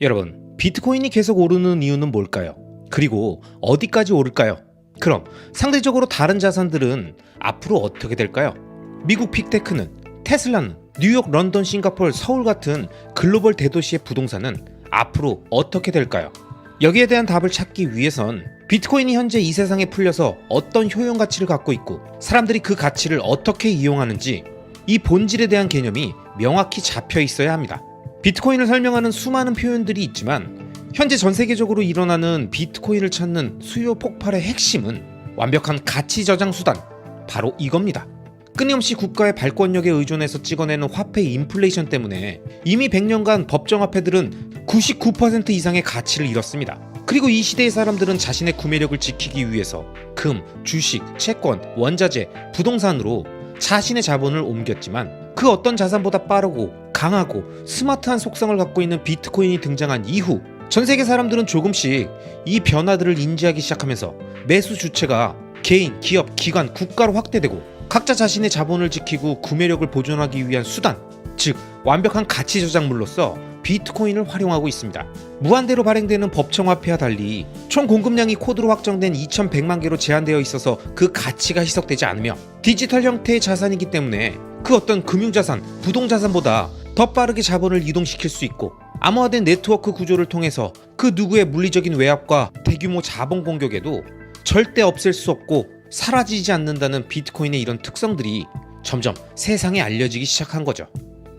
여러분, 비트코인이 계속 오르는 이유는 뭘까요? 그리고 어디까지 오를까요? 그럼 상대적으로 다른 자산들은 앞으로 어떻게 될까요? 미국 빅테크는, 테슬라는, 뉴욕, 런던, 싱가포르, 서울 같은 글로벌 대도시의 부동산은 앞으로 어떻게 될까요? 여기에 대한 답을 찾기 위해선 비트코인이 현재 이 세상에 풀려서 어떤 효용 가치를 갖고 있고 사람들이 그 가치를 어떻게 이용하는지 이 본질에 대한 개념이 명확히 잡혀 있어야 합니다. 비트코인을 설명하는 수많은 표현들이 있지만 현재 전 세계적으로 일어나는 비트코인을 찾는 수요 폭발의 핵심은 완벽한 가치 저장 수단, 바로 이겁니다. 끊임없이 국가의 발권력에 의존해서 찍어내는 화폐 인플레이션 때문에 이미 100년간 법정화폐들은 99% 이상의 가치를 잃었습니다. 그리고 이 시대의 사람들은 자신의 구매력을 지키기 위해서 금, 주식, 채권, 원자재, 부동산으로 자신의 자본을 옮겼지만 그 어떤 자산보다 빠르고 강하고 스마트한 속성을 갖고 있는 비트코인이 등장한 이후 전 세계 사람들은 조금씩 이 변화들을 인지하기 시작하면서 매수 주체가 개인, 기업, 기관, 국가로 확대되고 각자 자신의 자본을 지키고 구매력을 보존하기 위한 수단, 즉 완벽한 가치 저장물로서 비트코인을 활용하고 있습니다. 무한대로 발행되는 법정화폐와 달리 총 공급량이 코드로 확정된 2100만 개로 제한되어 있어서 그 가치가 희석되지 않으며 디지털 형태의 자산이기 때문에 그 어떤 금융자산, 부동자산보다 더 빠르게 자본을 이동시킬 수 있고 암호화된 네트워크 구조를 통해서 그 누구의 물리적인 외압과 대규모 자본 공격에도 절대 없앨 수 없고 사라지지 않는다는 비트코인의 이런 특성들이 점점 세상에 알려지기 시작한 거죠.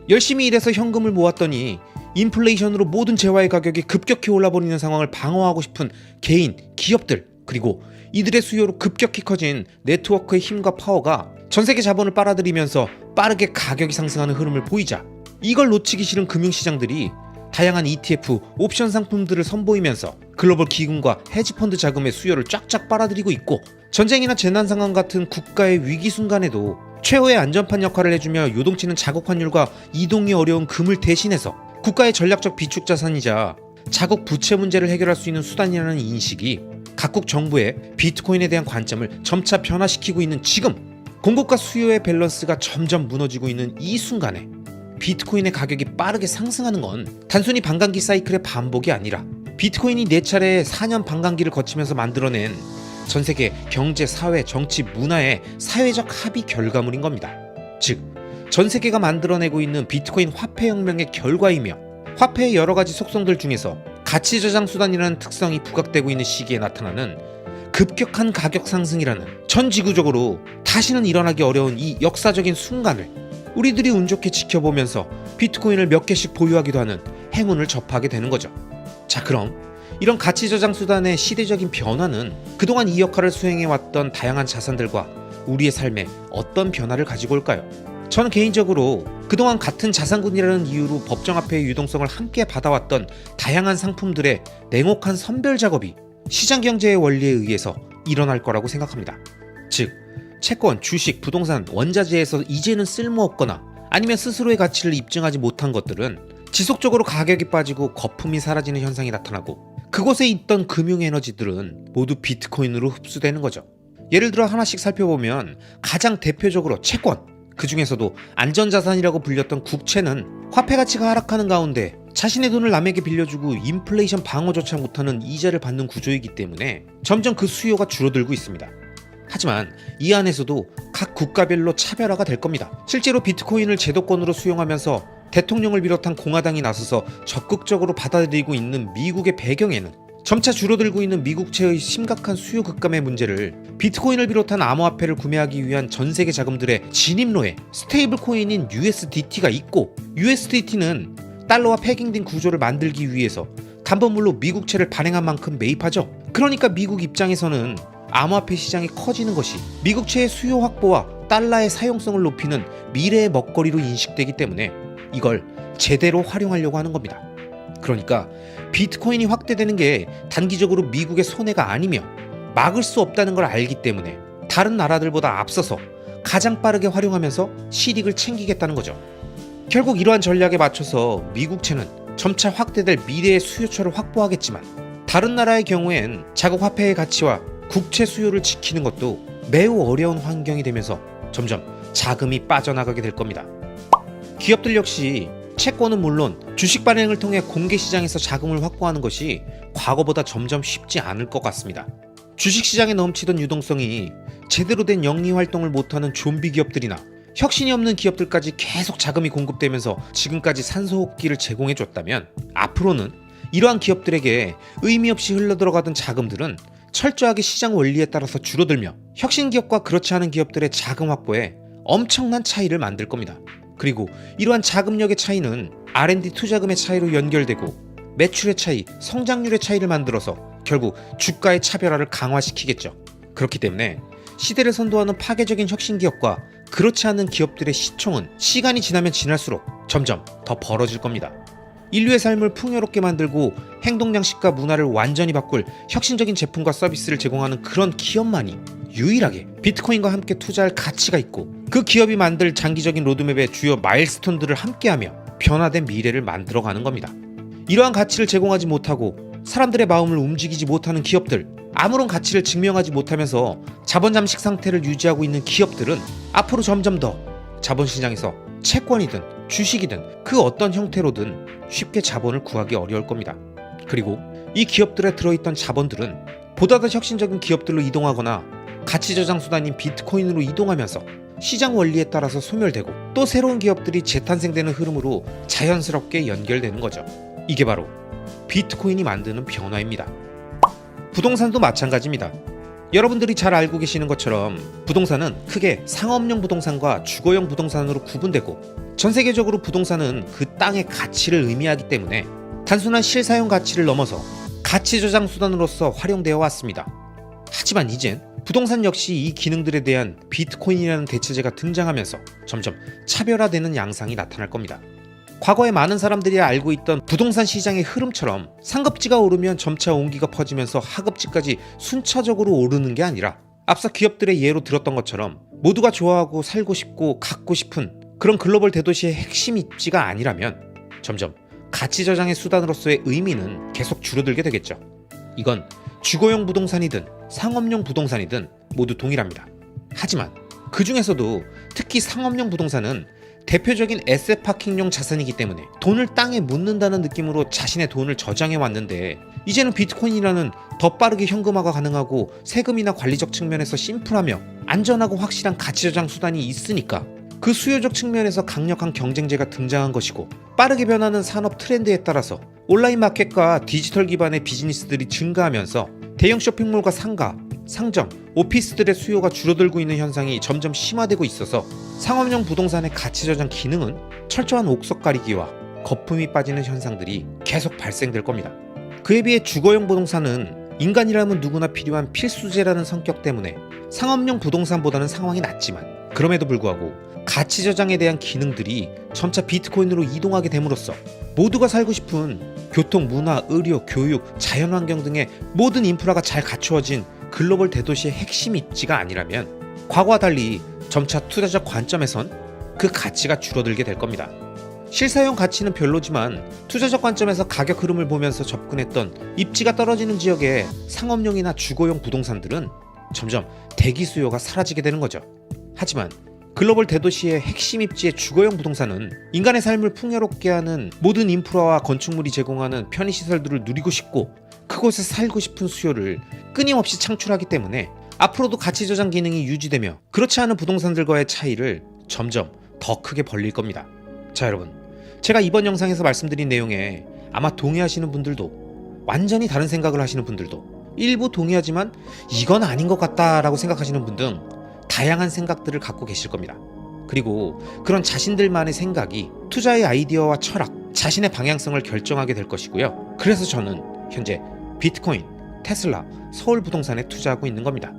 열심히 일해서 현금을 모았더니 인플레이션으로 모든 재화의 가격이 급격히 올라버리는 상황을 방어하고 싶은 개인, 기업들, 그리고 이들의 수요로 급격히 커진 네트워크의 힘과 파워가 전세계 자본을 빨아들이면서 빠르게 가격이 상승하는 흐름을 보이자 이걸 놓치기 싫은 금융시장들이 다양한 ETF, 옵션 상품들을 선보이면서 글로벌 기금과 헤지펀드 자금의 수요를 쫙쫙 빨아들이고 있고 전쟁이나 재난 상황 같은 국가의 위기 순간에도 최후의 안전판 역할을 해주며 요동치는 자국 환율과 이동이 어려운 금을 대신해서 국가의 전략적 비축 자산이자 자국 부채 문제를 해결할 수 있는 수단이라는 인식이 각국 정부의 비트코인에 대한 관점을 점차 변화시키고 있는 지금 공급과 수요의 밸런스가 점점 무너지고 있는 이 순간에 비트코인의 가격이 빠르게 상승하는 건 단순히 반감기 사이클의 반복이 아니라 비트코인이 4차례의 4년 반감기를 거치면서 만들어낸 전세계 경제, 사회, 정치, 문화의 사회적 합의 결과물인 겁니다. 즉, 전세계가 만들어내고 있는 비트코인 화폐혁명의 결과이며 화폐의 여러가지 속성들 중에서 가치저장 수단이라는 특성이 부각되고 있는 시기에 나타나는 급격한 가격 상승이라는 전 지구적으로 다시는 일어나기 어려운 이 역사적인 순간을 우리들이 운 좋게 지켜보면서 비트코인을 몇 개씩 보유하기도 하는 행운을 접하게 되는 거죠. 자, 그럼 이런 가치 저장 수단의 시대적인 변화는 그동안 이 역할을 수행해왔던 다양한 자산들과 우리의 삶에 어떤 변화를 가지고 올까요? 저는 개인적으로 그동안 같은 자산군이라는 이유로 법정화폐의 유동성을 함께 받아왔던 다양한 상품들의 냉혹한 선별 작업이 시장경제의 원리에 의해서 일어날 거라고 생각합니다. 즉, 채권, 주식, 부동산, 원자재에서 이제는 쓸모없거나 아니면 스스로의 가치를 입증하지 못한 것들은 지속적으로 가격이 빠지고 거품이 사라지는 현상이 나타나고 그곳에 있던 금융에너지들은 모두 비트코인으로 흡수되는 거죠. 예를 들어 하나씩 살펴보면 가장 대표적으로 채권, 그 중에서도 안전자산이라고 불렸던 국채는 화폐 가치가 하락하는 가운데 자신의 돈을 남에게 빌려주고 인플레이션 방어조차 못하는 이자를 받는 구조이기 때문에 점점 그 수요가 줄어들고 있습니다. 하지만 이 안에서도 각 국가별로 차별화가 될 겁니다. 실제로 비트코인을 제도권으로 수용하면서 대통령을 비롯한 공화당이 나서서 적극적으로 받아들이고 있는 미국의 배경에는 점차 줄어들고 있는 미국채의 심각한 수요 급감의 문제를 비트코인을 비롯한 암호화폐를 구매하기 위한 전세계 자금들의 진입로에 스테이블 코인인 USDT가 있고 USDT는 달러와 패깅된 구조를 만들기 위해서 담보물로 미국채를 발행한 만큼 매입하죠. 그러니까 미국 입장에서는 암호화폐 시장이 커지는 것이 미국채의 수요 확보와 달러의 사용성을 높이는 미래의 먹거리로 인식되기 때문에 이걸 제대로 활용하려고 하는 겁니다. 그러니까 비트코인이 확대되는 게 단기적으로 미국의 손해가 아니며 막을 수 없다는 걸 알기 때문에 다른 나라들보다 앞서서 가장 빠르게 활용하면서 실익을 챙기겠다는 거죠. 결국 이러한 전략에 맞춰서 미국채는 점차 확대될 미래의 수요처를 확보하겠지만 다른 나라의 경우엔 자국 화폐의 가치와 국채 수요를 지키는 것도 매우 어려운 환경이 되면서 점점 자금이 빠져나가게 될 겁니다. 기업들 역시 채권은 물론 주식 발행을 통해 공개 시장에서 자금을 확보하는 것이 과거보다 점점 쉽지 않을 것 같습니다. 주식시장에 넘치던 유동성이 제대로 된 영리 활동을 못하는 좀비 기업들이나 혁신이 없는 기업들까지 계속 자금이 공급되면서 지금까지 산소호흡기를 제공해줬다면, 앞으로는 이러한 기업들에게 의미 없이 흘러들어가던 자금들은 철저하게 시장 원리에 따라서 줄어들며 혁신 기업과 그렇지 않은 기업들의 자금 확보에 엄청난 차이를 만들 겁니다. 그리고 이러한 자금력의 차이는 R&D 투자금의 차이로 연결되고 매출의 차이, 성장률의 차이를 만들어서 결국 주가의 차별화를 강화시키겠죠. 그렇기 때문에 시대를 선도하는 파괴적인 혁신 기업과 그렇지 않은 기업들의 시총은 시간이 지나면 지날수록 점점 더 벌어질 겁니다. 인류의 삶을 풍요롭게 만들고 행동 양식과 문화를 완전히 바꿀 혁신적인 제품과 서비스를 제공하는 그런 기업만이 유일하게 비트코인과 함께 투자할 가치가 있고, 그 기업이 만들 장기적인 로드맵의 주요 마일스톤들을 함께하며 변화된 미래를 만들어가는 겁니다. 이러한 가치를 제공하지 못하고 사람들의 마음을 움직이지 못하는 기업들, 아무런 가치를 증명하지 못하면서 자본 잠식 상태를 유지하고 있는 기업들은 앞으로 점점 더 자본시장에서 채권이든 주식이든 그 어떤 형태로든 쉽게 자본을 구하기 어려울 겁니다. 그리고 이 기업들에 들어있던 자본들은 보다 더 혁신적인 기업들로 이동하거나 가치 저장 수단인 비트코인으로 이동하면서 시장 원리에 따라서 소멸되고 또 새로운 기업들이 재탄생되는 흐름으로 자연스럽게 연결되는 거죠. 이게 바로 비트코인이 만드는 변화입니다. 부동산도 마찬가지입니다. 여러분들이 잘 알고 계시는 것처럼 부동산은 크게 상업용 부동산과 주거용 부동산으로 구분되고, 전 세계적으로 부동산은 그 땅의 가치를 의미하기 때문에 단순한 실사용 가치를 넘어서 가치 저장 수단으로서 활용되어 왔습니다. 하지만 이젠 부동산 역시 이 기능들에 대한 비트코인이라는 대체제가 등장하면서 점점 차별화되는 양상이 나타날 겁니다. 과거에 많은 사람들이 알고 있던 부동산 시장의 흐름처럼 상급지가 오르면 점차 온기가 퍼지면서 하급지까지 순차적으로 오르는 게 아니라, 앞서 기업들의 예로 들었던 것처럼 모두가 좋아하고 살고 싶고 갖고 싶은 그런 글로벌 대도시의 핵심 입지가 아니라면 점점 가치 저장의 수단으로서의 의미는 계속 줄어들게 되겠죠. 이건 주거용 부동산이든 상업용 부동산이든 모두 동일합니다. 하지만 그 중에서도 특히 상업용 부동산은 대표적인 에셋 파킹용 자산이기 때문에 돈을 땅에 묻는다는 느낌으로 자신의 돈을 저장해 왔는데, 이제는 비트코인이라는 더 빠르게 현금화가 가능하고 세금이나 관리적 측면에서 심플하며 안전하고 확실한 가치 저장 수단이 있으니까 그 수요적 측면에서 강력한 경쟁제가 등장한 것이고, 빠르게 변하는 산업 트렌드에 따라서 온라인 마켓과 디지털 기반의 비즈니스들이 증가하면서 대형 쇼핑몰과 상가, 상점, 오피스들의 수요가 줄어들고 있는 현상이 점점 심화되고 있어서 상업용 부동산의 가치 저장 기능은 철저한 옥석 가리기와 거품이 빠지는 현상들이 계속 발생될 겁니다. 그에 비해 주거용 부동산은 인간이라면 누구나 필요한 필수제라는 성격 때문에 상업용 부동산보다는 상황이 낫지만, 그럼에도 불구하고 가치 저장에 대한 기능들이 점차 비트코인으로 이동하게 됨으로써 모두가 살고 싶은 교통, 문화, 의료, 교육, 자연환경 등의 모든 인프라가 잘 갖추어진 글로벌 대도시의 핵심 입지가 아니라면 과거와 달리 점차 투자적 관점에선 그 가치가 줄어들게 될 겁니다. 실사용 가치는 별로지만 투자적 관점에서 가격 흐름을 보면서 접근했던 입지가 떨어지는 지역의 상업용이나 주거용 부동산들은 점점 대기 수요가 사라지게 되는 거죠. 하지만 글로벌 대도시의 핵심 입지의 주거용 부동산은 인간의 삶을 풍요롭게 하는 모든 인프라와 건축물이 제공하는 편의시설들을 누리고 싶고 그곳에 살고 싶은 수요를 끊임없이 창출하기 때문에 앞으로도 가치 저장 기능이 유지되며 그렇지 않은 부동산들과의 차이를 점점 더 크게 벌릴 겁니다. 자, 여러분, 제가 이번 영상에서 말씀드린 내용에 아마 동의하시는 분들도, 완전히 다른 생각을 하시는 분들도, 일부 동의하지만 이건 아닌 것 같다라고 생각하시는 분 등 다양한 생각들을 갖고 계실 겁니다. 그리고 그런 자신들만의 생각이 투자의 아이디어와 철학, 자신의 방향성을 결정하게 될 것이고요. 그래서 저는 현재 비트코인, 테슬라, 서울부동산에 투자하고 있는 겁니다.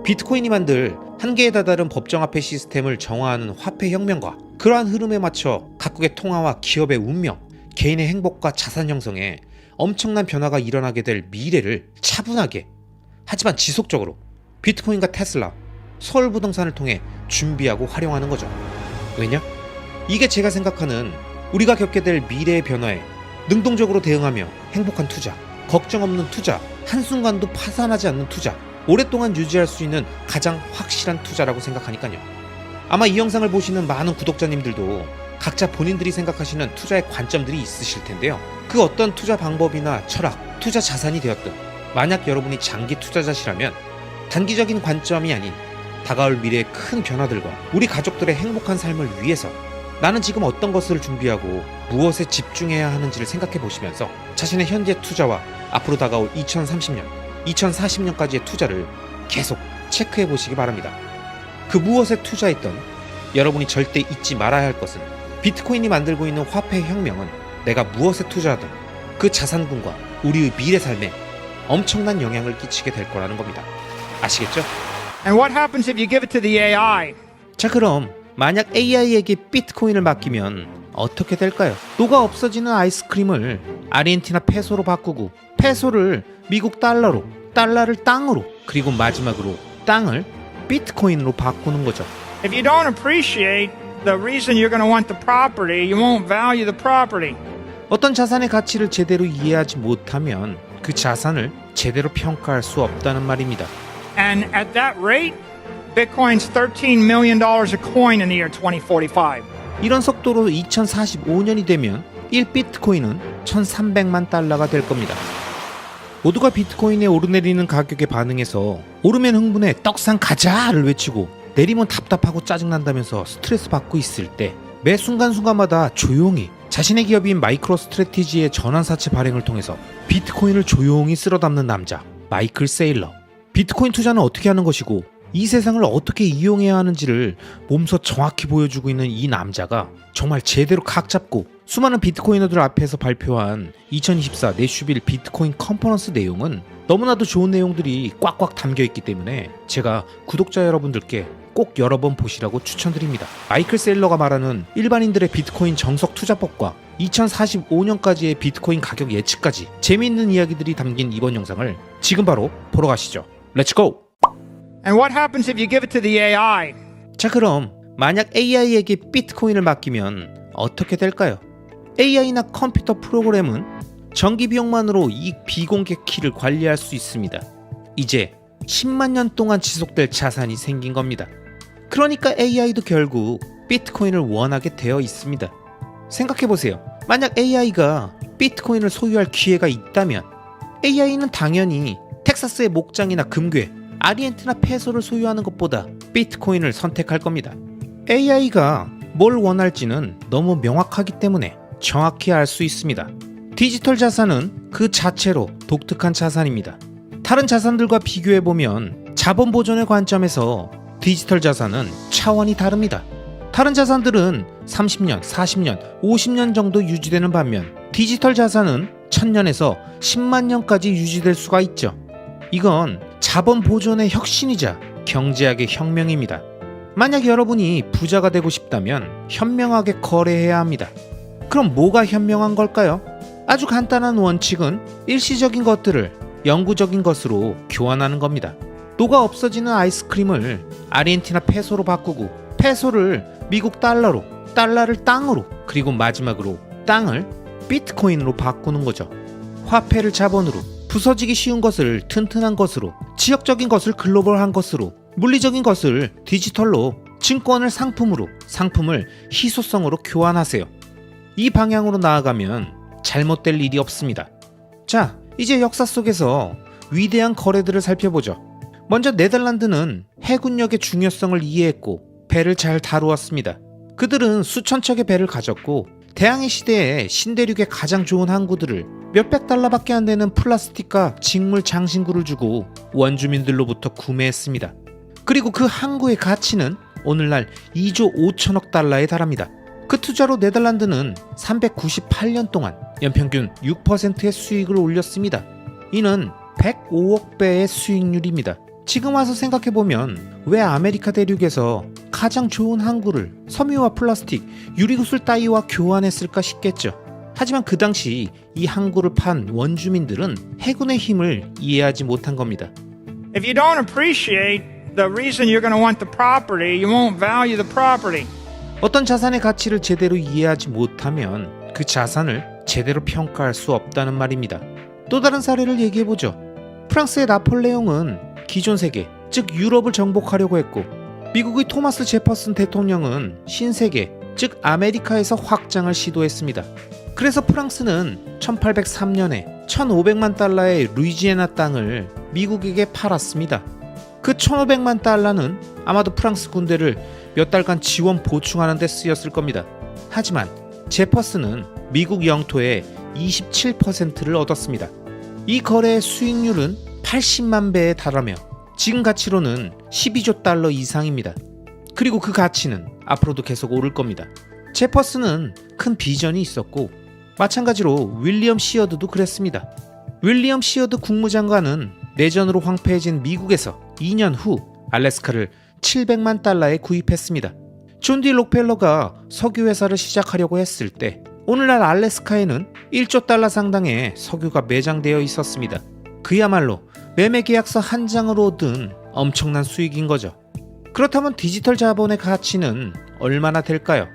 비트코인이 만들 한계에 다다른 법정화폐 시스템을 정화하는 화폐혁명과 그러한 흐름에 맞춰 각국의 통화와 기업의 운명, 개인의 행복과 자산 형성에 엄청난 변화가 일어나게 될 미래를 차분하게 하지만 지속적으로 비트코인과 테슬라, 서울부동산을 통해 준비하고 활용하는 거죠. 왜냐? 이게 제가 생각하는 우리가 겪게 될 미래의 변화에 능동적으로 대응하며 행복한 투자, 걱정 없는 투자, 한순간도 파산하지 않는 투자, 오랫동안 유지할 수 있는 가장 확실한 투자라고 생각하니까요. 아마 이 영상을 보시는 많은 구독자님들도 각자 본인들이 생각하시는 투자의 관점들이 있으실 텐데요. 그 어떤 투자 방법이나 철학, 투자 자산이 되었든 만약 여러분이 장기 투자자시라면 단기적인 관점이 아닌 다가올 미래의 큰 변화들과 우리 가족들의 행복한 삶을 위해서 나는 지금 어떤 것을 준비하고 무엇에 집중해야 하는지를 생각해 보시면서 자신의 현재 투자와 앞으로 다가올 2030년, 2040년까지의 투자를 계속 체크해 보시기 바랍니다. 그 무엇에 투자했던 여러분이 절대 잊지 말아야 할 것은 비트코인이 만들고 있는 화폐 혁명은 내가 무엇에 투자하든 그 자산군과 우리의 미래 삶에 엄청난 영향을 끼치게 될 거라는 겁니다. 아시겠죠? And what happens if you give it to the AI? 자, 그럼 만약 AI에게 비트코인을 맡기면 어떻게 될까요? 녹아 없어지는 아이스크림을 아르헨티나 페소로 바꾸고 페소를 미국 달러로, 달러를 땅으로, 그리고 마지막으로 땅을 비트코인으로 바꾸는 거죠. If you don't appreciate the reason you're going to want the property, you won't value the property. 어떤 자산의 가치를 제대로 이해하지 못하면 그 자산을 제대로 평가할 수 없다는 말입니다. And at that rate, Bitcoin's $13 million a coin in the year 2045. 이런 속도로 2045년이 되면 1비트코인은 1300만 달러가 될 겁니다. 모두가 비트코인에 오르내리는 가격에 반응해서 오르면 흥분해 떡상 가자를 외치고 내리면 답답하고 짜증난다면서 스트레스 받고 있을 때 매 순간순간마다 조용히 자신의 기업인 마이크로 스트래티지의 전환사채 발행을 통해서 비트코인을 조용히 쓸어 담는 남자 마이클 세일러. 비트코인 투자는 어떻게 하는 것이고 이 세상을 어떻게 이용해야 하는지를 몸소 정확히 보여주고 있는 이 남자가 정말 제대로 각 잡고 수많은 비트코이너들 앞에서 발표한 2024 내슈빌 비트코인 컨퍼런스 내용은 너무나도 좋은 내용들이 꽉꽉 담겨있기 때문에 제가 구독자 여러분들께 꼭 여러 번 보시라고 추천드립니다. 마이클 세일러가 말하는 일반인들의 비트코인 정석 투자법과 2045년까지의 비트코인 가격 예측까지 재미있는 이야기들이 담긴 이번 영상을 지금 바로 보러 가시죠. 렛츠고! And what happens if you give it to the AI? 자, 그럼 만약 AI에게 비트코인을 맡기면 어떻게 될까요? AI나 컴퓨터 프로그램은 전기 비용만으로 이 비공개 키를 관리할 수 있습니다. 이제 10만 년 동안 지속될 자산이 생긴 겁니다. 그러니까 AI도 결국 비트코인을 원하게 되어 있습니다. 생각해보세요. 만약 AI가 비트코인을 소유할 기회가 있다면 AI는 당연히 텍사스의 목장이나 금괴, 아르헨티나 페소를 소유하는 것보다 비트코인을 선택할 겁니다. AI가 뭘 원할지는 너무 명확하기 때문에 정확히 알 수 있습니다. 디지털 자산은 그 자체로 독특한 자산입니다. 다른 자산들과 비교해보면 자본 보존의 관점에서 디지털 자산은 차원이 다릅니다. 다른 자산들은 30년, 40년, 50년 정도 유지되는 반면 디지털 자산은 1000년에서 10만 년까지 유지될 수가 있죠. 이건 자본 보존의 혁신이자 경제학의 혁명입니다. 만약 여러분이 부자가 되고 싶다면 현명하게 거래해야 합니다. 그럼 뭐가 현명한 걸까요? 아주 간단한 원칙은 일시적인 것들을 영구적인 것으로 교환하는 겁니다. 녹아 없어지는 아이스크림을 아르헨티나 페소로 바꾸고 페소를 미국 달러로, 달러를 땅으로, 그리고 마지막으로 땅을 비트코인으로 바꾸는 거죠. 화폐를 자본으로, 부서지기 쉬운 것을 튼튼한 것으로, 지역적인 것을 글로벌한 것으로, 물리적인 것을 디지털로, 증권을 상품으로, 상품을 희소성으로 교환하세요. 이 방향으로 나아가면 잘못될 일이 없습니다. 자, 이제 역사 속에서 위대한 거래들을 살펴보죠. 먼저 네덜란드는 해군력의 중요성을 이해했고 배를 잘 다루었습니다. 그들은 수천 척의 배를 가졌고 대항해 시대에 신대륙의 가장 좋은 항구들을 몇백 달러밖에 안 되는 플라스틱과 직물 장신구를 주고 원주민들로부터 구매했습니다. 그리고 그 항구의 가치는 오늘날 2조 5천억 달러에 달합니다. 그 투자로 네덜란드는 398년 동안 연평균 6%의 수익을 올렸습니다. 이는 105억 배의 수익률입니다. 지금 와서 생각해보면 왜 아메리카 대륙에서 가장 좋은 항구를 섬유와 플라스틱, 유리구슬 따위와 교환했을까 싶겠죠. 하지만 그 당시 이 항구를 판 원주민들은 해군의 힘을 이해하지 못한 겁니다. If you don't appreciate the reason you're going to want the property, you won't value the property. 어떤 자산의 가치를 제대로 이해하지 못하면 그 자산을 제대로 평가할 수 없다는 말입니다. 또 다른 사례를 얘기해보죠. 프랑스의 나폴레옹은 기존 세계, 즉 유럽을 정복하려고 했고 미국의 토마스 제퍼슨 대통령은 신세계, 즉 아메리카에서 확장을 시도했습니다. 그래서 프랑스는 1803년에 1,500만 달러의 루이지애나 땅을 미국에게 팔았습니다. 그 1,500만 달러는 아마도 프랑스 군대를 몇 달간 지원 보충하는 데 쓰였을 겁니다. 하지만 제퍼슨은 미국 영토의 27%를 얻었습니다. 이 거래의 수익률은 80만 배에 달하며 지금 가치로는 12조 달러 이상입니다. 그리고 그 가치는 앞으로도 계속 오를 겁니다. 제퍼슨은 큰 비전이 있었고 마찬가지로 윌리엄 시어드도 그랬습니다. 윌리엄 시어드 국무장관은 내전으로 황폐해진 미국에서 2년 후 알래스카를 700만 달러에 구입했습니다. 존 디 록펠러가 석유 회사를 시작하려고 했을 때 오늘날 알래스카에는 1조 달러 상당의 석유가 매장되어 있었습니다. 그야말로 매매 계약서 한 장으로 얻은 엄청난 수익인 거죠. 그렇다면 디지털 자본의 가치는 얼마나 될까요?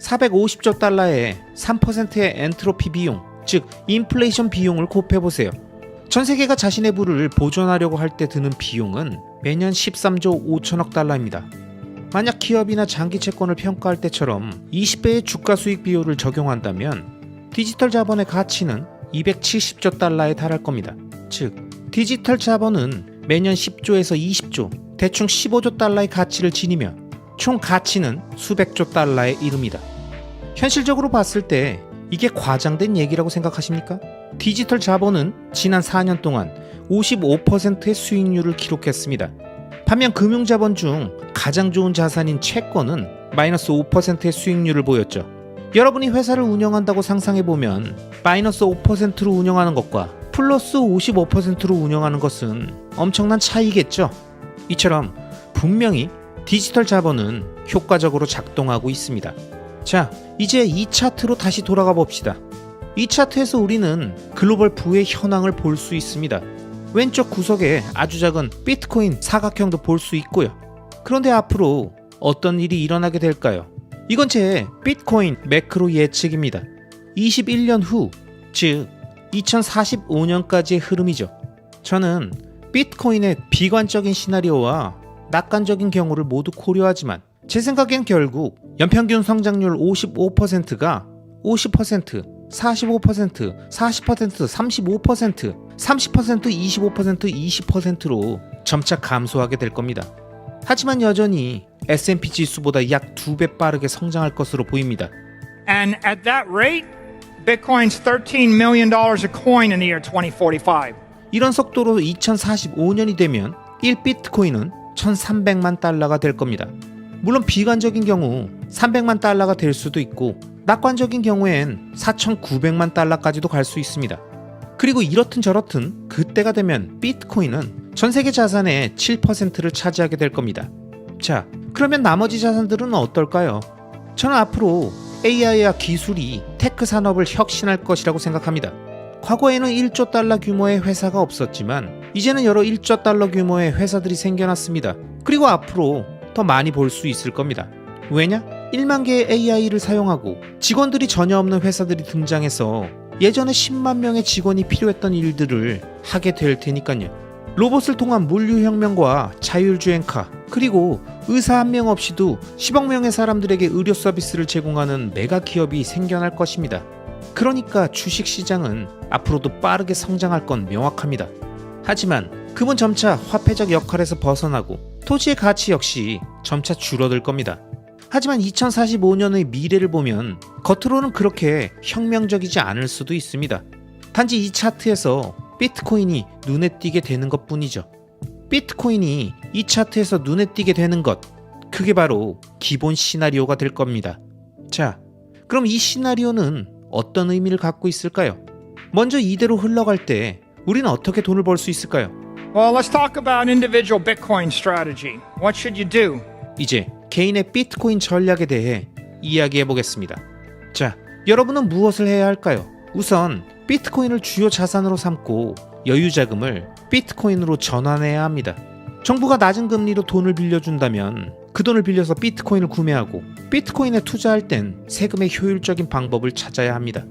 450조 달러에 3%의 엔트로피 비용, 즉 인플레이션 비용을 곱해보세요. 전 세계가 자신의 부를 보존하려고 할 때 드는 비용은 매년 13조 5천억 달러입니다. 만약 기업이나 장기 채권을 평가할 때처럼 20배의 주가 수익 비율을 적용한다면 디지털 자본의 가치는 270조 달러에 달할 겁니다. 즉, 디지털 자본은 매년 10조에서 20조, 대충 15조 달러의 가치를 지니며 총 가치는 수백조 달러에 이릅니다. 현실적으로 봤을 때 이게 과장된 얘기라고 생각하십니까? 디지털 자본은 지난 4년 동안 55%의 수익률을 기록했습니다. 반면 금융자본 중 가장 좋은 자산인 채권은 마이너스 5%의 수익률을 보였죠. 여러분이 회사를 운영한다고 상상해보면 마이너스 5%로 운영하는 것과 플러스 55%로 운영하는 것은 엄청난 차이겠죠. 이처럼 분명히 디지털 자본은 효과적으로 작동하고 있습니다. 자, 이제 이 차트로 다시 돌아가 봅시다. 이 차트에서 우리는 글로벌 부의 현황을 볼 수 있습니다. 왼쪽 구석에 아주 작은 비트코인 사각형도 볼 수 있고요. 그런데 앞으로 어떤 일이 일어나게 될까요? 이건 제 비트코인 매크로 예측입니다. 21년 후, 즉 2045년까지의 흐름이죠. 저는 비트코인의 비관적인 시나리오와 낙관적인 경우를 모두 고려하지만 제 생각엔 결국 연평균 성장률 55%가 50%, 45%, 40%, 35%, 30%, 25%, 20%로 점차 감소하게 될 겁니다. 하지만 여전히 S&P 지수보다 약 2배 빠르게 성장할 것으로 보입니다. And at that rate, Bitcoin's $13 million a coin in the year 2045. 이런 속도로 2045년이 되면 1비트코인은 1,300만 달러가 될 겁니다. 물론 비관적인 경우 300만 달러가 될 수도 있고 낙관적인 경우엔 4,900만 달러까지도 갈 수 있습니다. 그리고 이렇든 저렇든 그때가 되면 비트코인은 전 세계 자산의 7%를 차지하게 될 겁니다. 자, 그러면 나머지 자산들은 어떨까요? 저는 앞으로 AI와 기술이 테크 산업을 혁신할 것이라고 생각합니다. 과거에는 1조 달러 규모의 회사가 없었지만 이제는 여러 1조 달러 규모의 회사들이 생겨났습니다. 그리고 앞으로 더 많이 볼 수 있을 겁니다. 왜냐? 1만 개의 AI를 사용하고 직원들이 전혀 없는 회사들이 등장해서 예전에 10만 명의 직원이 필요했던 일들을 하게 될 테니까요. 로봇을 통한 물류혁명과 자율주행카, 그리고 의사 한 명 없이도 10억 명의 사람들에게 의료 서비스를 제공하는 메가 기업이 생겨날 것입니다. 그러니까 주식시장은 앞으로도 빠르게 성장할 건 명확합니다. 하지만 금은 점차 화폐적 역할에서 벗어나고 토지의 가치 역시 점차 줄어들 겁니다. 하지만 2045년의 미래를 보면 겉으로는 그렇게 혁명적이지 않을 수도 있습니다. 단지 이 차트에서 비트코인이 눈에 띄게 되는 것 뿐이죠. 비트코인이 이 차트에서 눈에 띄게 되는 것, 그게 바로 기본 시나리오가 될 겁니다. 자, 그럼 이 시나리오는 어떤 의미를 갖고 있을까요? 먼저 이대로 흘러갈 때 우리는 어떻게 돈을 벌 수 있을까요? Well, let's talk about individual Bitcoin strategy. What should you do? 이제 개인의 비트코인 전략에 대해 이야기해 보겠습니다. 자, 여러분은 무엇을 해야 할까요? 우선 비트코인을 주요 자산으로 삼고 여유 자금을 비트코인으로 전환해야 합니다. 정부가 낮은 금리로 돈을 빌려준다면 그 돈을 빌려서 비트코인을 구매하고 비트코인에 투자할 땐 세금의 효율적인 방법을 찾아야 합니다.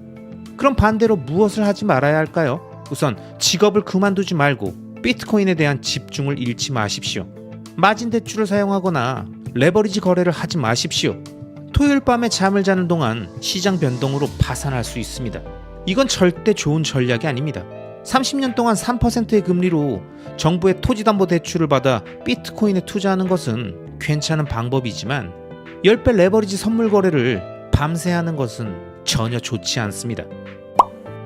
그럼 반대로 무엇을 하지 말아야 할까요? 우선 직업을 그만두지 말고 비트코인에 대한 집중을 잃지 마십시오. 마진 대출을 사용하거나 레버리지 거래를 하지 마십시오. 토요일 밤에 잠을 자는 동안 시장 변동으로 파산할 수 있습니다. 이건 절대 좋은 전략이 아닙니다. 30년 동안 3%의 금리로 정부의 토지담보대출을 받아 비트코인에 투자하는 것은 괜찮은 방법이지만 10배 레버리지 선물 거래를 밤새 하는 것은 전혀 좋지 않습니다.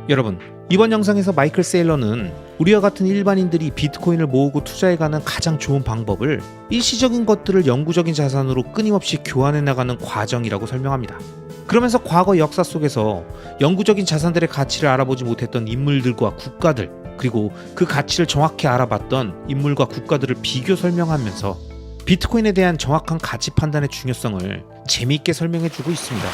여러분, 이번 영상에서 마이클 세일러는 우리와 같은 일반인들이 비트코인을 모으고 투자해가는 가장 좋은 방법을 일시적인 것들을 영구적인 자산으로 끊임없이 교환해 나가는 과정이라고 설명합니다. 그러면서 과거 역사 속에서 영구적인 자산들의 가치를 알아보지 못했던 인물들과 국가들, 그리고 그 가치를 정확히 알아봤던 인물과 국가들을 비교 설명하면서 비트코인에 대한 정확한 가치 판단의 중요성을 재미있게 설명해주고 있습니다.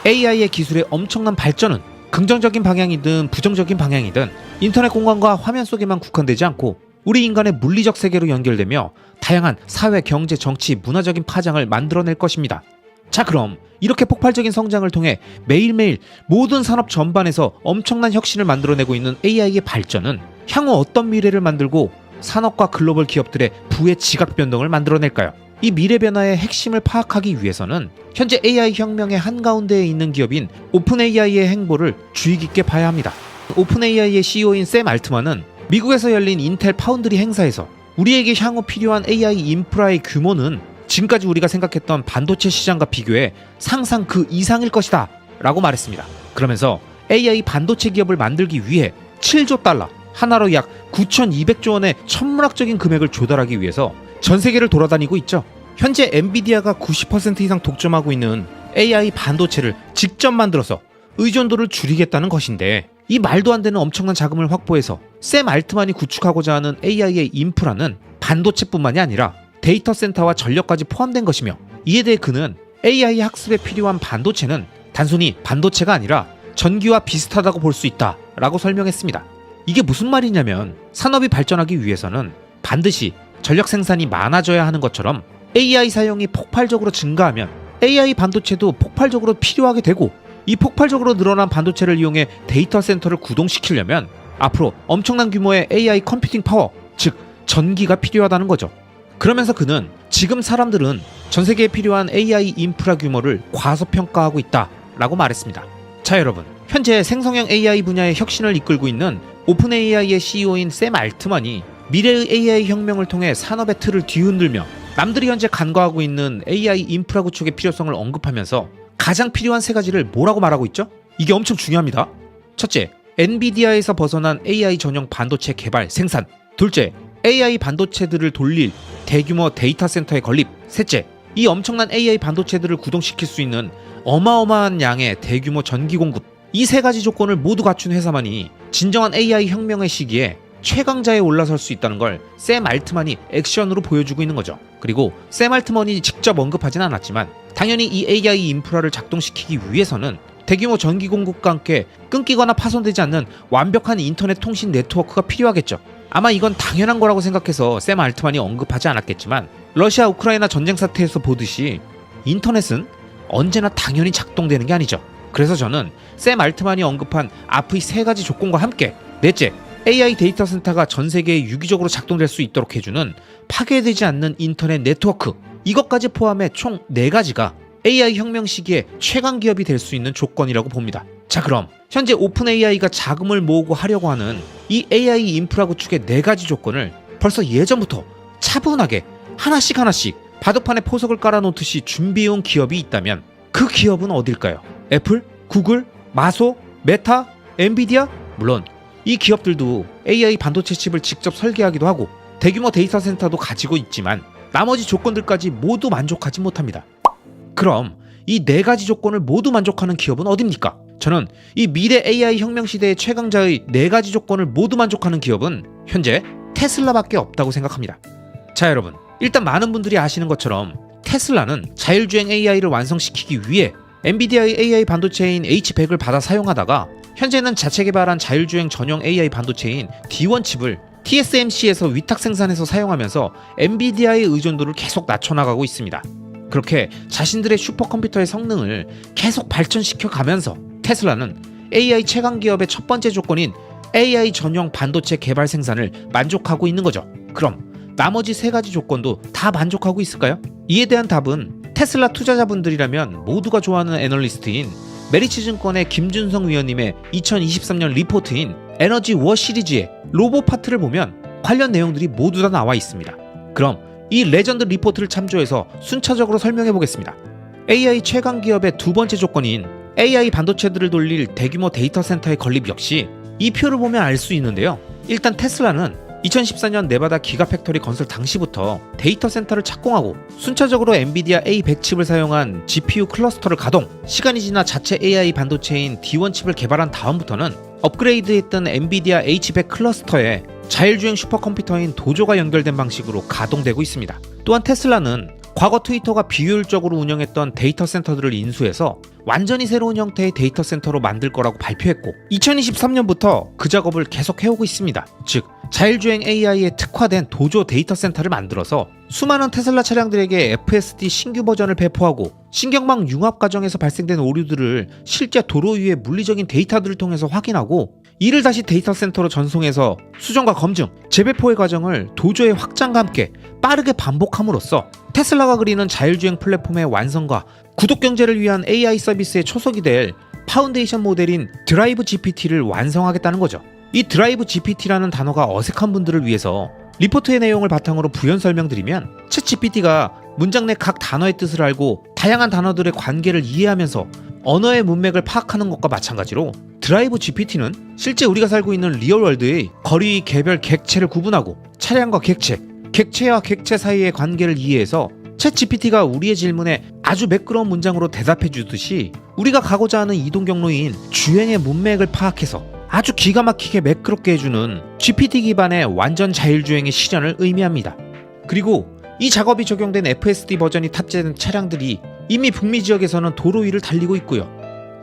AI의 기술의 엄청난 발전은 긍정적인 방향이든 부정적인 방향이든 인터넷 공간과 화면 속에만 국한되지 않고 우리 인간의 물리적 세계로 연결되며 다양한 사회, 경제, 정치, 문화적인 파장을 만들어낼 것입니다. 자, 그럼 이렇게 폭발적인 성장을 통해 매일매일 모든 산업 전반에서 엄청난 혁신을 만들어내고 있는 AI의 발전은 향후 어떤 미래를 만들고 산업과 글로벌 기업들의 부의 지각 변동을 만들어낼까요? 이 미래 변화의 핵심을 파악하기 위해서는 현재 AI 혁명의 한가운데에 있는 기업인 오픈AI의 행보를 주의 깊게 봐야 합니다. 오픈AI의 CEO인 샘 알트만은 미국에서 열린 인텔 파운드리 행사에서 우리에게 향후 필요한 AI 인프라의 규모는 지금까지 우리가 생각했던 반도체 시장과 비교해 상상 그 이상일 것이다 라고 말했습니다. 그러면서 AI 반도체 기업을 만들기 위해 7조 달러, 하나로 약 9,200조 원의 천문학적인 금액을 조달하기 위해서 전 세계를 돌아다니고 있죠. 현재 엔비디아가 90% 이상 독점하고 있는 AI 반도체를 직접 만들어서 의존도를 줄이겠다는 것인데, 이 말도 안 되는 엄청난 자금을 확보해서 샘 알트만이 구축하고자 하는 AI의 인프라는 반도체뿐만이 아니라 데이터 센터와 전력까지 포함된 것이며, 이에 대해 그는 AI 학습에 필요한 반도체는 단순히 반도체가 아니라 전기와 비슷하다고 볼 수 있다 라고 설명했습니다. 이게 무슨 말이냐면, 산업이 발전하기 위해서는 반드시 전력 생산이 많아져야 하는 것처럼 AI 사용이 폭발적으로 증가하면 AI 반도체도 폭발적으로 필요하게 되고, 이 폭발적으로 늘어난 반도체를 이용해 데이터 센터를 구동시키려면 앞으로 엄청난 규모의 AI 컴퓨팅 파워, 즉 전기가 필요하다는 거죠. 그러면서 그는 지금 사람들은 전 세계에 필요한 AI 인프라 규모를 과소평가하고 있다 라고 말했습니다. 자, 여러분, 현재 생성형 AI 분야의 혁신을 이끌고 있는 오픈AI의 CEO인 샘 알트만이 미래의 AI 혁명을 통해 산업의 틀을 뒤흔들며 남들이 현재 간과하고 있는 AI 인프라 구축의 필요성을 언급하면서 가장 필요한 세 가지를 뭐라고 말하고 있죠? 이게 엄청 중요합니다. 첫째, 엔비디아에서 벗어난 AI 전용 반도체 개발, 생산. 둘째, AI 반도체들을 돌릴 대규모 데이터 센터의 건립. 셋째, 이 엄청난 AI 반도체들을 구동시킬 수 있는 어마어마한 양의 대규모 전기 공급. 이 세 가지 조건을 모두 갖춘 회사만이 진정한 AI 혁명의 시기에 최강자에 올라설 수 있다는 걸 샘 알트만이 액션으로 보여주고 있는 거죠. 그리고 샘 알트만이 직접 언급하진 않았지만 당연히 이 AI 인프라를 작동시키기 위해서는 대규모 전기 공급과 함께 끊기거나 파손되지 않는 완벽한 인터넷 통신 네트워크가 필요하겠죠. 아마 이건 당연한 거라고 생각해서 샘 알트만이 언급하지 않았겠지만, 러시아 우크라이나 전쟁 사태에서 보듯이 인터넷은 언제나 당연히 작동되는 게 아니죠. 그래서 저는 샘 알트만이 언급한 앞의 세 가지 조건과 함께, 넷째, AI 데이터 센터가 전 세계에 유기적으로 작동될 수 있도록 해주는 파괴되지 않는 인터넷 네트워크, 이것까지 포함해 총 4가지가 AI 혁명 시기에 최강 기업이 될 수 있는 조건이라고 봅니다. 자, 그럼 현재 오픈AI가 자금을 모으고 하려고 하는 이 AI 인프라 구축의 4가지 조건을 벌써 예전부터 차분하게 하나씩 바둑판에 포석을 깔아놓듯이 준비해온 기업이 있다면 그 기업은 어딜까요? 애플? 구글? 마소? 메타? 엔비디아? 물론 이 기업들도 AI 반도체 칩을 직접 설계하기도 하고 대규모 데이터 센터도 가지고 있지만 나머지 조건들까지 모두 만족하지 못합니다. 그럼 이 4가지 조건을 모두 만족하는 기업은 어딥니까? 저는 이 미래 AI 혁명 시대의 최강자의 4가지 조건을 모두 만족하는 기업은 현재 테슬라밖에 없다고 생각합니다. 자, 여러분, 일단 많은 분들이 아시는 것처럼 테슬라는 자율주행 AI를 완성시키기 위해 엔비디아의 AI 반도체인 H100을 받아 사용하다가 현재는 자체 개발한 자율주행 전용 AI 반도체인 D1 칩을 TSMC에서 위탁 생산해서 사용하면서 엔비디아의 의존도를 계속 낮춰나가고 있습니다. 그렇게 자신들의 슈퍼컴퓨터의 성능을 계속 발전시켜 가면서 테슬라는 AI 최강 기업의 첫 번째 조건인 AI 전용 반도체 개발 생산을 만족하고 있는 거죠. 그럼 나머지 3가지 조건도 다 만족하고 있을까요? 이에 대한 답은 테슬라 투자자분들이라면 모두가 좋아하는 애널리스트인 메리츠증권의 김준성 위원님의 2023년 리포트인 에너지 워 시리즈의 로보 파트를 보면 관련 내용들이 모두 다 나와 있습니다. 그럼 이 레전드 리포트를 참조해서 순차적으로 설명해 보겠습니다. AI 최강 기업의 두 번째 조건인 AI 반도체들을 돌릴 대규모 데이터 센터의 건립 역시 이 표를 보면 알 수 있는데요. 일단 테슬라는 2014년 네바다 기가팩토리 건설 당시부터 데이터 센터를 착공하고 순차적으로 엔비디아 A100 칩을 사용한 GPU 클러스터를 가동, 시간이 지나 자체 AI 반도체인 D1 칩을 개발한 다음부터는 업그레이드했던 엔비디아 H100 클러스터에 자율주행 슈퍼컴퓨터인 도조가 연결된 방식으로 가동되고 있습니다. 또한 테슬라는 과거 트위터가 비효율적으로 운영했던 데이터 센터들을 인수해서 완전히 새로운 형태의 데이터 센터로 만들 거라고 발표했고 2023년부터 그 작업을 계속 해오고 있습니다. 즉 자율주행 AI에 특화된 도조 데이터 센터를 만들어서 수많은 테슬라 차량들에게 FSD 신규 버전을 배포하고 신경망 융합 과정에서 발생된 오류들을 실제 도로 위의 물리적인 데이터들을 통해서 확인하고 이를 다시 데이터 센터로 전송해서 수정과 검증, 재배포의 과정을 도조의 확장과 함께 빠르게 반복함으로써 테슬라가 그리는 자율주행 플랫폼의 완성과 구독 경제를 위한 AI 서비스의 초석이 될 파운데이션 모델인 드라이브 GPT를 완성하겠다는 거죠. 이 드라이브 GPT라는 단어가 어색한 분들을 위해서 리포트의 내용을 바탕으로 부연 설명드리면 챗 GPT가 문장 내 각 단어의 뜻을 알고 다양한 단어들의 관계를 이해하면서 언어의 문맥을 파악하는 것과 마찬가지로 드라이브 GPT는 실제 우리가 살고 있는 리얼월드의 거리, 개별, 객체를 구분하고 차량과 객체, 객체와 객체 사이의 관계를 이해해서 챗 GPT가 우리의 질문에 아주 매끄러운 문장으로 대답해 주듯이 우리가 가고자 하는 이동 경로인 주행의 문맥을 파악해서 아주 기가 막히게 매끄럽게 해주는 GPT 기반의 완전 자율주행의 실현을 의미합니다. 그리고 이 작업이 적용된 FSD 버전이 탑재된 차량들이 이미 북미 지역에서는 도로 위를 달리고 있고요.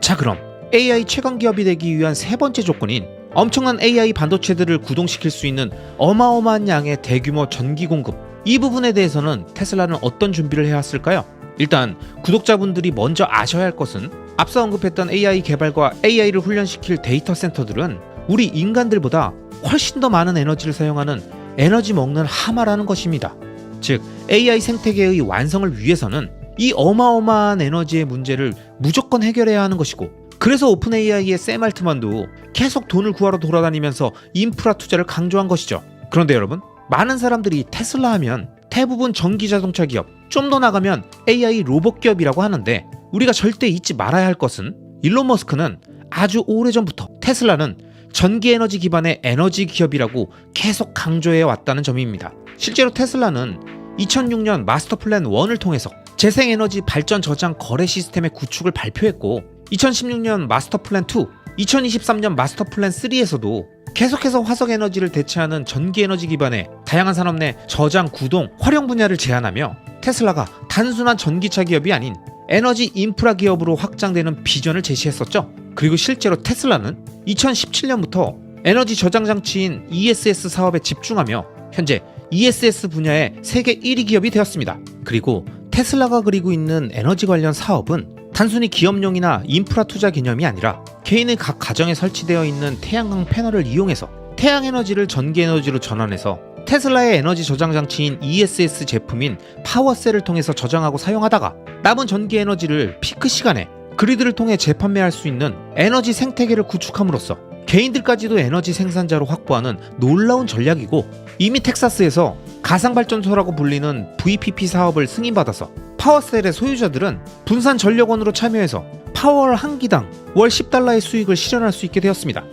자, 그럼 AI 최강 기업이 되기 위한 세 번째 조건인 엄청난 AI 반도체들을 구동시킬 수 있는 어마어마한 양의 대규모 전기 공급, 이 부분에 대해서는 테슬라는 어떤 준비를 해왔을까요? 일단 구독자분들이 먼저 아셔야 할 것은 앞서 언급했던 AI 개발과 AI를 훈련시킬 데이터 센터들은 우리 인간들보다 훨씬 더 많은 에너지를 사용하는 에너지 먹는 하마라는 것입니다. 즉 AI 생태계의 완성을 위해서는 이 어마어마한 에너지의 문제를 무조건 해결해야 하는 것이고, 그래서 오픈 AI의 샘 알트만도 계속 돈을 구하러 돌아다니면서 인프라 투자를 강조한 것이죠. 그런데 여러분, 많은 사람들이 테슬라 하면 대부분 전기자동차 기업, 좀 더 나가면 AI 로봇 기업이라고 하는데, 우리가 절대 잊지 말아야 할 것은 일론 머스크는 아주 오래전부터 테슬라는 전기에너지 기반의 에너지 기업이라고 계속 강조해 왔다는 점입니다. 실제로 테슬라는 2006년 마스터 플랜 1을 통해서 재생에너지 발전 저장 거래 시스템의 구축을 발표했고, 2016년 마스터 플랜 2, 2023년 마스터 플랜 3에서도 계속해서 화석 에너지를 대체하는 전기 에너지 기반의 다양한 산업 내 저장, 구동, 활용 분야를 제안하며 테슬라가 단순한 전기차 기업이 아닌 에너지 인프라 기업으로 확장되는 비전을 제시했었죠. 그리고 실제로 테슬라는 2017년부터 에너지 저장 장치인 ESS 사업에 집중하며 현재 ESS 분야의 세계 1위 기업이 되었습니다. 그리고 테슬라가 그리고 있는 에너지 관련 사업은 단순히 기업용이나 인프라 투자 개념이 아니라 개인의 각 가정에 설치되어 있는 태양광 패널을 이용해서 태양 에너지를 전기 에너지로 전환해서 테슬라의 에너지 저장 장치인 ESS 제품인 파워셀을 통해서 저장하고 사용하다가 남은 전기 에너지를 피크 시간에 그리드를 통해 재판매할 수 있는 에너지 생태계를 구축함으로써 개인들까지도 에너지 생산자로 확보하는 놀라운 전략이고, 이미 텍사스에서 가상발전소라고 불리는 VPP 사업을 승인받아서 파워셀의 소유자들은 분산 전력원으로 참여해서 파워월 한 기당 월 $10의 수익을 실현할 수 있게 되었습니다.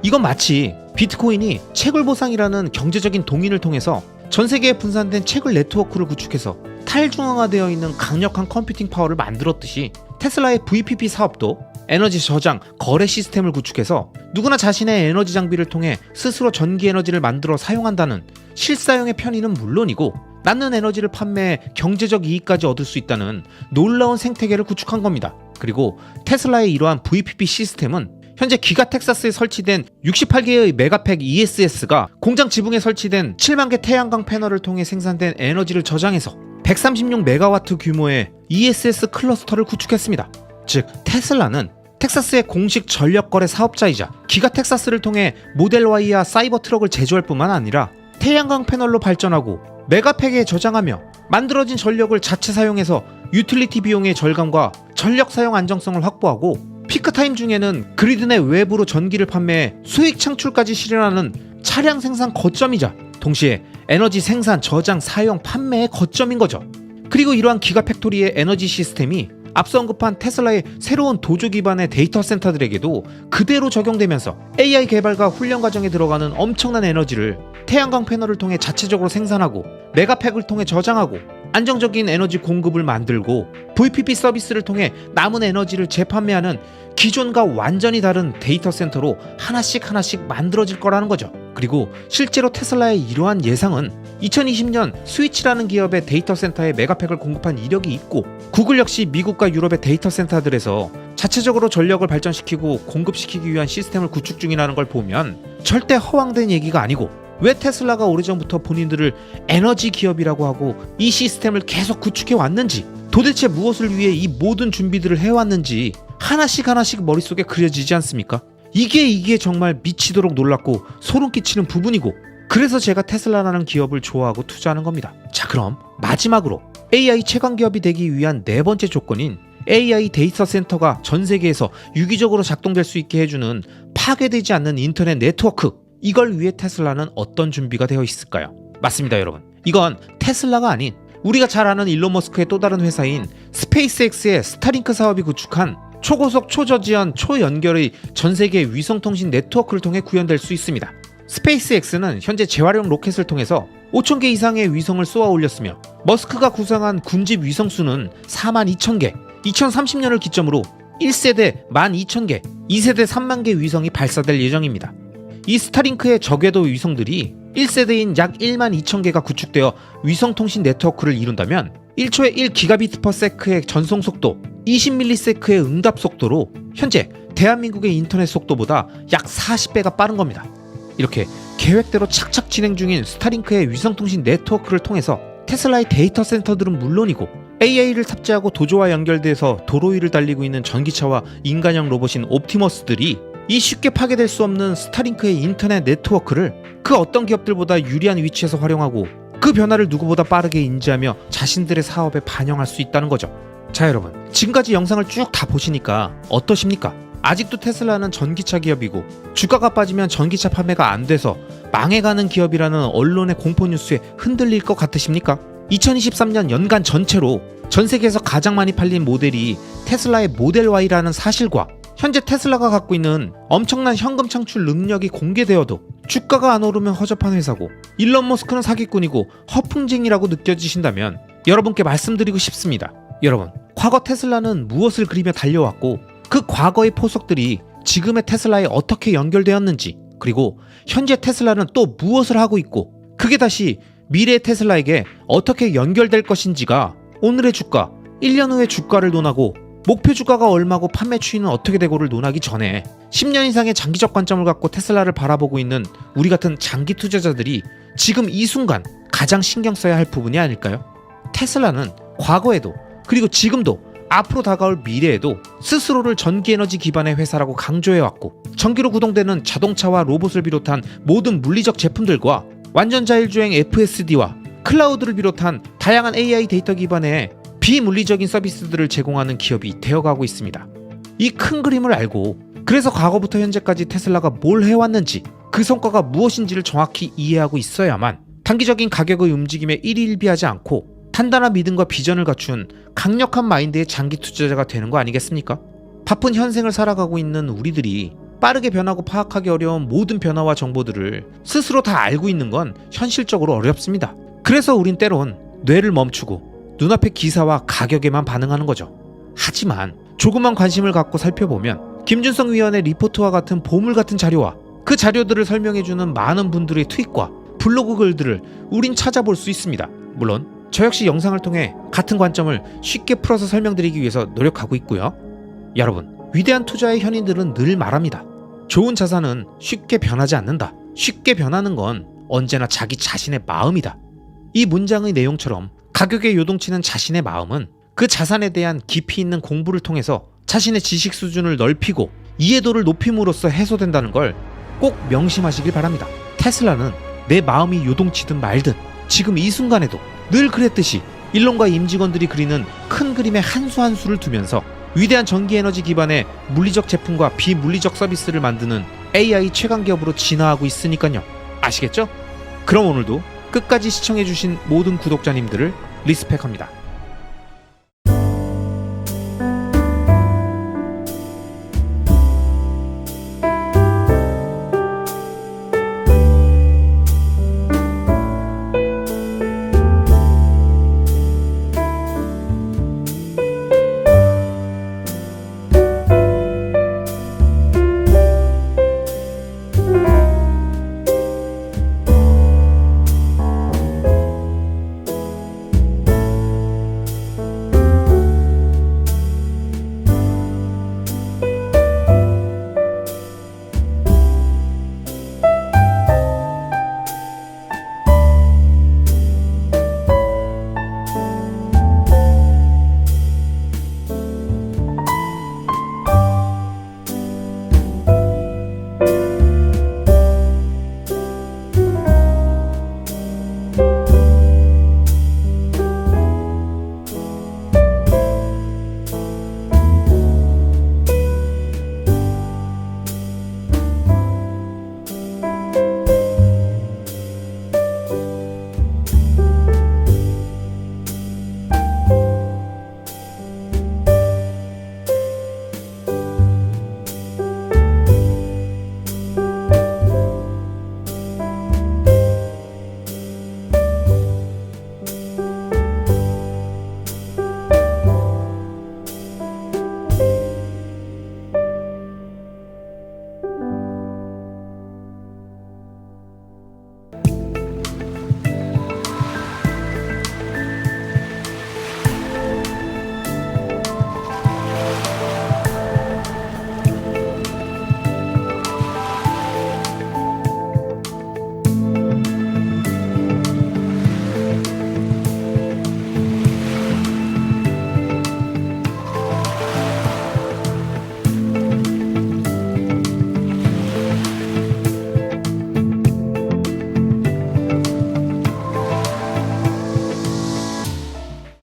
이건 마치 비트코인이 채굴 보상이라는 경제적인 동인을 통해서 전 세계에 분산된 채굴 네트워크를 구축해서 탈중앙화되어 있는 강력한 컴퓨팅 파워를 만들었듯이 테슬라의 VPP 사업도 에너지 저장, 거래 시스템을 구축해서 누구나 자신의 에너지 장비를 통해 스스로 전기 에너지를 만들어 사용한다는 실사용의 편의는 물론이고 남는 에너지를 판매해 경제적 이익까지 얻을 수 있다는 놀라운 생태계를 구축한 겁니다. 그리고 테슬라의 이러한 VPP 시스템은 현재 기가 텍사스에 설치된 68개의 메가팩 ESS가 공장 지붕에 설치된 7만 개 태양광 패널을 통해 생산된 에너지를 저장해서 136메가와트 규모의 ESS 클러스터를 구축했습니다. 즉 테슬라는 텍사스의 공식 전력거래 사업자이자 기가 텍사스를 통해 모델 Y와 사이버 트럭을 제조할 뿐만 아니라 태양광 패널로 발전하고 메가팩에 저장하며 만들어진 전력을 자체 사용해서 유틸리티 비용의 절감과 전력 사용 안정성을 확보하고 피크 타임 중에는 그리드 내 외부로 전기를 판매해 수익 창출까지 실현하는 차량 생산 거점이자 동시에 에너지 생산, 저장, 사용, 판매의 거점인 거죠. 그리고 이러한 기가팩토리의 에너지 시스템이 앞서 언급한 테슬라의 새로운 도조 기반의 데이터 센터들에게도 그대로 적용되면서 AI 개발과 훈련 과정에 들어가는 엄청난 에너지를 태양광 패널을 통해 자체적으로 생산하고 메가팩을 통해 저장하고 안정적인 에너지 공급을 만들고 VPP 서비스를 통해 남은 에너지를 재판매하는 기존과 완전히 다른 데이터 센터로 하나씩 만들어질 거라는 거죠. 그리고 실제로 테슬라의 이러한 예상은 2020년 스위치라는 기업의 데이터 센터에 메가팩을 공급한 이력이 있고 구글 역시 미국과 유럽의 데이터 센터들에서 자체적으로 전력을 발전시키고 공급시키기 위한 시스템을 구축 중이라는 걸 보면 절대 허황된 얘기가 아니고 왜 테슬라가 오래전부터 본인들을 에너지 기업이라고 하고 이 시스템을 계속 구축해 왔는지 도대체 무엇을 위해 이 모든 준비들을 해왔는지 하나씩 머릿속에 그려지지 않습니까? 이게 정말 미치도록 놀랍고 소름 끼치는 부분이고 그래서 제가 테슬라라는 기업을 좋아하고 투자하는 겁니다. 자, 그럼 마지막으로 AI 최강 기업이 되기 위한 네 번째 조건인 AI 데이터 센터가 전 세계에서 유기적으로 작동될 수 있게 해주는 파괴되지 않는 인터넷 네트워크, 이걸 위해 테슬라는 어떤 준비가 되어 있을까요? 맞습니다, 여러분. 이건 테슬라가 아닌 우리가 잘 아는 일론 머스크의 또 다른 회사인 스페이스X의 스타링크 사업이 구축한 초고속 초저지연 초연결의 전세계 위성통신 네트워크를 통해 구현될 수 있습니다. 스페이스X는 현재 재활용 로켓을 통해서 5,000개 이상의 위성을 쏘아 올렸으며 머스크가 구상한 군집 위성수는 42,000개, 2030년을 기점으로 1세대 12,000개, 2세대 3만 개 위성이 발사될 예정입니다. 이 스타링크의 저궤도 위성들이 1세대인 약 12,000개가 구축되어 위성통신 네트워크를 이룬다면 1초에 1기가비트/세크의 전송 속도, 20ms의 응답 속도로 현재 대한민국의 인터넷 속도보다 약 40배가 빠른 겁니다. 이렇게 계획대로 착착 진행 중인 스타링크의 위성통신 네트워크를 통해서 테슬라의 데이터 센터들은 물론이고 AI를 탑재하고 도조와 연결돼서 도로 위를 달리고 있는 전기차와 인간형 로봇인 옵티머스들이 이 쉽게 파괴될 수 없는 스타링크의 인터넷 네트워크를 그 어떤 기업들보다 유리한 위치에서 활용하고 그 변화를 누구보다 빠르게 인지하며 자신들의 사업에 반영할 수 있다는 거죠. 자, 여러분, 지금까지 영상을 쭉 다 보시니까 어떠십니까? 아직도 테슬라는 전기차 기업이고 주가가 빠지면 전기차 판매가 안 돼서 망해가는 기업이라는 언론의 공포 뉴스에 흔들릴 것 같으십니까? 2023년 연간 전체로 전 세계에서 가장 많이 팔린 모델이 테슬라의 모델 Y라는 사실과 현재 테슬라가 갖고 있는 엄청난 현금 창출 능력이 공개되어도 주가가 안 오르면 허접한 회사고 일론 머스크는 사기꾼이고 허풍쟁이라고 느껴지신다면 여러분께 말씀드리고 싶습니다. 여러분, 과거 테슬라는 무엇을 그리며 달려왔고 그 과거의 포석들이 지금의 테슬라에 어떻게 연결되었는지, 그리고 현재 테슬라는 또 무엇을 하고 있고 그게 다시 미래의 테슬라에게 어떻게 연결될 것인지가 오늘의 주가, 1년 후의 주가를 논하고 목표 주가가 얼마고 판매 추이는 어떻게 되고를 논하기 전에 10년 이상의 장기적 관점을 갖고 테슬라를 바라보고 있는 우리 같은 장기 투자자들이 지금 이 순간 가장 신경 써야 할 부분이 아닐까요? 테슬라는 과거에도 그리고 지금도 앞으로 다가올 미래에도 스스로를 전기에너지 기반의 회사라고 강조해왔고 전기로 구동되는 자동차와 로봇을 비롯한 모든 물리적 제품들과 완전자율주행 FSD와 클라우드를 비롯한 다양한 AI 데이터 기반의 비물리적인 서비스들을 제공하는 기업이 되어가고 있습니다. 이 큰 그림을 알고 그래서 과거부터 현재까지 테슬라가 뭘 해왔는지 그 성과가 무엇인지를 정확히 이해하고 있어야만 단기적인 가격의 움직임에 일희일비하지 않고 단단한 믿음과 비전을 갖춘 강력한 마인드의 장기 투자자가 되는 거 아니겠습니까? 바쁜 현생을 살아가고 있는 우리들이 빠르게 변하고 파악하기 어려운 모든 변화와 정보들을 스스로 다 알고 있는 건 현실적으로 어렵습니다. 그래서 우린 때론 뇌를 멈추고 눈앞의 기사와 가격에만 반응하는 거죠. 하지만 조금만 관심을 갖고 살펴보면 김준성 위원의 리포트와 같은 보물 같은 자료와 그 자료들을 설명해주는 많은 분들의 트윗과 블로그 글들을 우린 찾아볼 수 있습니다. 물론 저 역시 영상을 통해 같은 관점을 쉽게 풀어서 설명드리기 위해서 노력하고 있고요. 여러분, 위대한 투자의 현인들은 늘 말합니다. 좋은 자산은 쉽게 변하지 않는다. 쉽게 변하는 건 언제나 자기 자신의 마음이다. 이 문장의 내용처럼 가격에 요동치는 자신의 마음은 그 자산에 대한 깊이 있는 공부를 통해서 자신의 지식 수준을 넓히고 이해도를 높임으로써 해소된다는 걸 꼭 명심하시길 바랍니다. 테슬라는 내 마음이 요동치든 말든 지금 이 순간에도 늘 그랬듯이 일론과 임직원들이 그리는 큰 그림의 한 수 한 수를 두면서 위대한 전기에너지 기반의 물리적 제품과 비물리적 서비스를 만드는 AI 최강 기업으로 진화하고 있으니까요. 아시겠죠? 그럼 오늘도 끝까지 시청해주신 모든 구독자님들을 리스펙합니다.